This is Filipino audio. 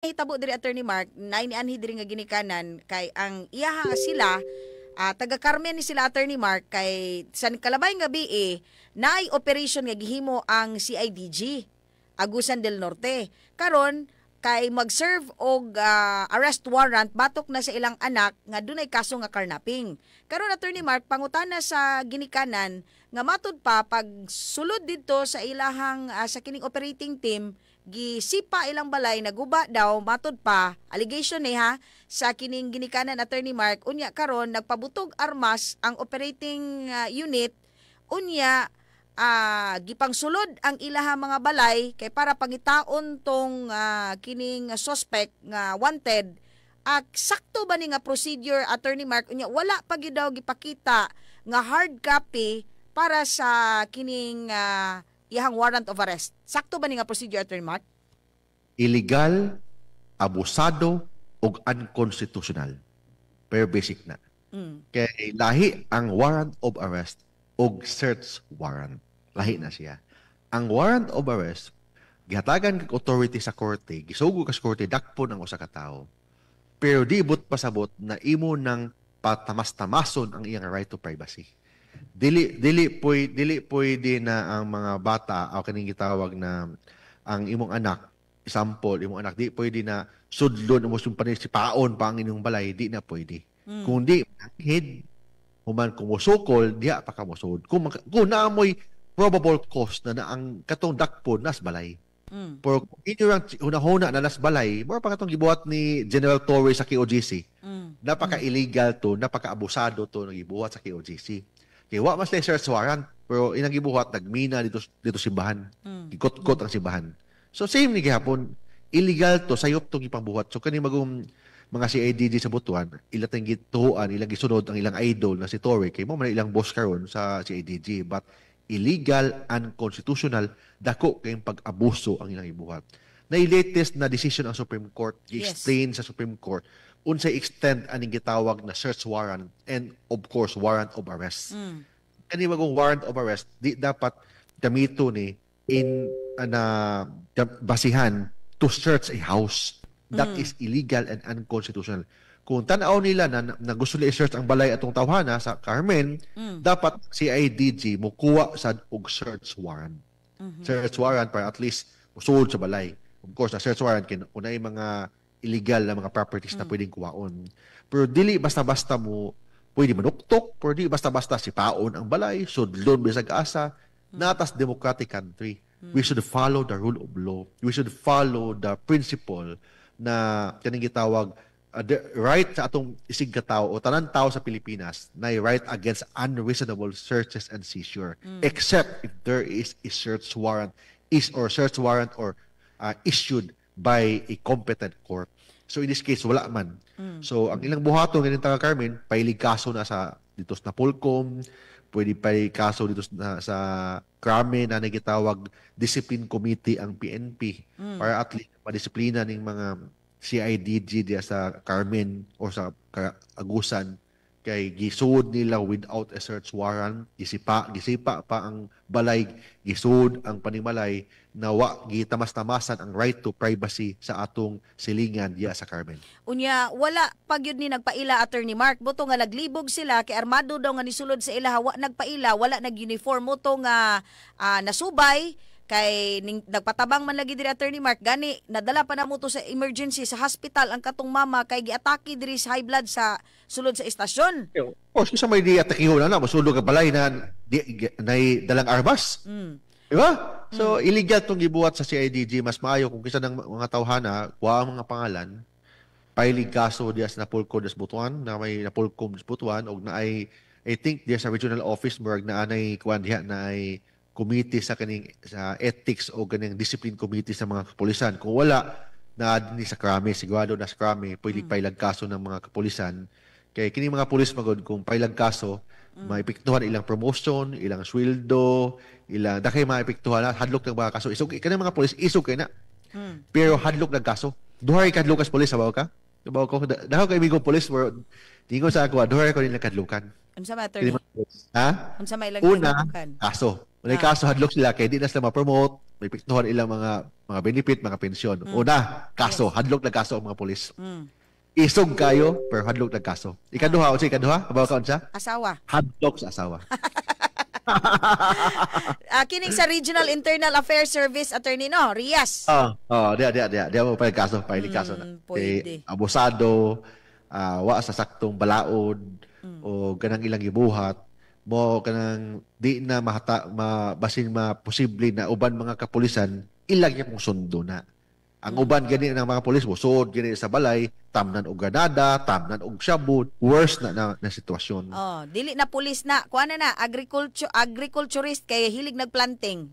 Hitabo diri Attorney Mark, nainianhi diri nga ginikanan kay ang iyaha nga sila taga Carmen ni sila Attorney Mark kay san kalabay nga BA naay operation nga gihimo ang CIDG Agusan del Norte. Karon kay mag-serve og arrest warrant batok na sa ilang anak nga dunay kaso nga karnaping. Karon Attorney Mark pangutana sa ginikanan nga matud pa pag sulod didto sa ilahang sa kining operating team gisipa ilang balay naguba daw matud pa allegation ni ha sa kining ginikanan Attorney Mark unya karon nagpabutog armas ang operating unit unya gipangsulod ang ilaha mga balay kay para pangitaon tong kining suspect nga wanted. Sakto ba ni nga procedure Attorney Mark unya wala pa gyud daw gipakita nga hard copy para sa kining iyang warrant of arrest. Sakto ba ni nga procedure Attorney Mark? Illegal, abusado ug unconstitutional. Pero basic na. Kay lahi ang warrant of arrest ug search warrant. Lahi na siya. Ang warrant of arrest gihatagan kag authority sa korte, gisugo ka sa korte dakpon ang usa ka tawo. Pero di but pasabot na imo nang patamas-tamason ang iyang right to privacy. Dili pwede na ang mga bata o kaning gitawag na ang imong anak, example, imong anak di pwede na sudlon mo sung panisipaon pa ang inyong balay, di na pwede. Kung di head human kumusukol, diha pa ka musud. Kung naamoy probable cause na ang katong dakpon nas balay. Pero inyo lang una-huna na nas balay, more pa katong gibuhat ni General Torres sa KOGC. Napaka-illegal to, napaka-abusado to nang gibuhat sa KOGC. Kaya wa mas search warrant, pero inang gibuhat nagmina dito simbahan. Ikot-kot ang simbahan. So same ni gihapon, illegal to, sayop to gipangbuhat. So kani magong mga CIDG sa Butuan, ilang gituhuan, ilang gisunod ang ilang idol na si Torre, kay mo man ilang boss karon sa CIDG, but illegal, unconstitutional, dako kayong pag-abuso ang ilang ibuhat. Na-latest na decision ang Supreme Court, i-explain sa Supreme Court, unsay extend aning gitawag na search warrant and of course warrant of arrest. Kani magong warrant of arrest di dapat gamito ni in basihan to search a house that is illegal and unconstitutional. Kung tanaw nila na gusto nila i-search ang balay atong tawhana sa Carmen, dapat CIDG mo kuha sa og search warrant. Search warrant para at least musulod sa balay. Of course, na search warrant kunay mga illegal na mga properties na pwedeng kuwaon. Pero dili basta-basta mo pwede manuktok, pero di basta-basta sipaon ang balay, sudlon bisag asa, natas democratic country. We should follow the rule of law. We should follow the principle na kaning gitawag the right sa atong isig ka tawo o tanan tawo sa Pilipinas na right against unreasonable searches and seizure except if there is a search warrant or issued by a competent court. So in this case wala man. So ang ilang buhaton ganin taga Carmen pailig kaso na sa dito sa Napolcom, pwede pa kaso dito sa Krame na nagitawag discipline committee ang PNP para at least madisiplina ning mga CIDG diya sa Carmen o sa Agusan kay gisuod nila without a search warrant, gisipa pa ang balay, gisuod ang panimalay na wa gitamas-tamasan ang right to privacy sa atong silingan diya sa Carmen. Unya wala pagyud ni nagpaila Attorney Mark buto nga naglibog sila kay armado daw nga nisulod sa ilaha wa nagpaila wala nag-uniform mo to nga nasubay kay nagpatabang man lagi diri Attorney Mark gani nadala pa namo to sa emergency sa hospital ang katong mama kay giatake diri sa high blood sa sulod sa istasyon. Of course kisa may di-atake na masulog ang balay na dalang armas. Diba? So illegal tong gibuhat sa CIDG, mas maayo kung kisa ng mga tawhana wa ang mga pangalan pailig kaso diya sa Napolcom des Butuan na may Napolcom des Butuan og na I think diya sa regional office murag na anay kuan diha na ay committee sa kaning sa ethics o kaning discipline committee sa mga kapulisan. Kung wala na ni sa Krame, sigurado na sa Krame, pwede pailag kaso ng mga kapulisan. Kaya kini mga pulis magod kung pailag kaso, maipiktuhan ilang promotion, ilang sweldo, ilang dakay maipiktuhan hadlok ng mga kaso. Isog kanang mga pulis isog kay na. Pero hadlok ng kaso. Duhay kadlok as pulis sabaw ka? Sabaw ko daw kay migo pulis word. Tingo sa ako, duhay ko nila kadlukan. Unsa may Attorney? Ha? Unsa may Una, kaso. May kaso hadlok sila kay di na sila ma-promote, may piktuhan ilang mga benefit, mga pensyon. Una, kaso, hadlok na kaso ang mga pulis. Isog kayo, pero hadlok na kaso. Ikaduha, unsa ikaduha? Kabaw ka unsa? Asawa. Hadlok sa asawa. Kining sa Regional Internal Affairs Service Attorney no, Rias. Dia mo pa kaso, paili kaso na. Pwede. Abusado, wa sa saktong balaod o ganang ilang gibuhat mo kanang di na basin posible na uban mga kapulisan ilang yung sundo na. Ang uban gani ng mga pulis mo sud gani sa balay, tamnan og granada, tamnan og shabu, worse na sitwasyon. Dili na pulis na, kuha na agriculturist kay hilig nagplanting.